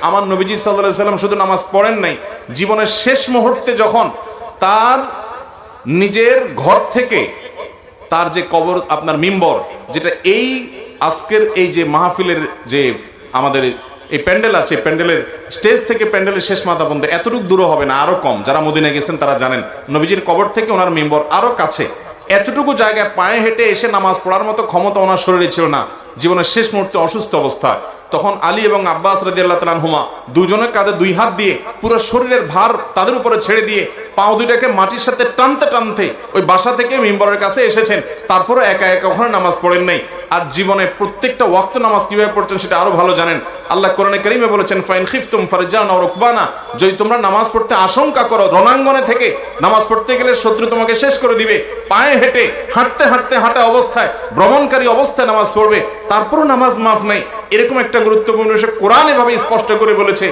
আমার নবীজি সাল্লাল্লাহু আলাইহি সাল্লাম শুধু নামাজ পড়েন নাই, জীবনের শেষ মুহূর্তে যখন তার নিজের ঘর থেকে তার যে কবর, আপনার মিম্বর, যেটা এই আজকের এই যে মাহফিলের যে আমাদের এই প্যান্ডেল আছে, প্যান্ডেলের স্টেজ থেকে প্যান্ডেলের শেষ মাথা পর্যন্ত এতটুকু দূর হবে না, আরো কম। যারা মদিনায় গেছেন তারা জানেন, নবীজির কবর থেকে ওনার মিম্বর আরো কাছে। এতটুকু জায়গায় পায়ে হেঁটে এসে নামাজ পড়ার মতো ক্ষমতা ওনার শরীরে ছিল না। জীবনের শেষ মুহূর্তে অসুস্থ অবস্থায় তখন আলী এবং আব্বাস রাদিয়াল্লাহু তাআলা আনহুমা দুজনের কাঁধে দুই হাত দিয়ে পুরো শরীরের ভার তাদের উপরে ছেড়ে দিয়ে পাও দুইটাকে মাটির সাথে টানতে টানতে ওই বাসা থেকে মিম্বরের কাছে এসেছেন। তারপরে একা একা ওখানে নামাজ পড়েন নাই। আর জীবনে প্রত্যেকটা ওয়াক্ত নামাজ কিভাবে পড়ছেন সেটা আরো ভালো জানেন। আল্লাহ কোরআনে কারীমে বলেছেন, ফাইন খিফতুম ফারজান আও রুকবানা, যদি তোমরা নামাজ পড়তে আশঙ্কা করো, রণাঙ্গনে থেকে নামাজ পড়তে গেলে শত্রু তোমাকে শেষ করে দিবে, পায়ে হেঁটে হাঁটতে হাঁটতে হাঁটা অবস্থায় ভ্রমণকারী অবস্থায় নামাজ পড়বে, তারপরও নামাজ মাফ নাই। এরকম একটা গুরুত্বপূর্ণ বিষয় কোরআন এভাবে স্পষ্ট করে বলেছে।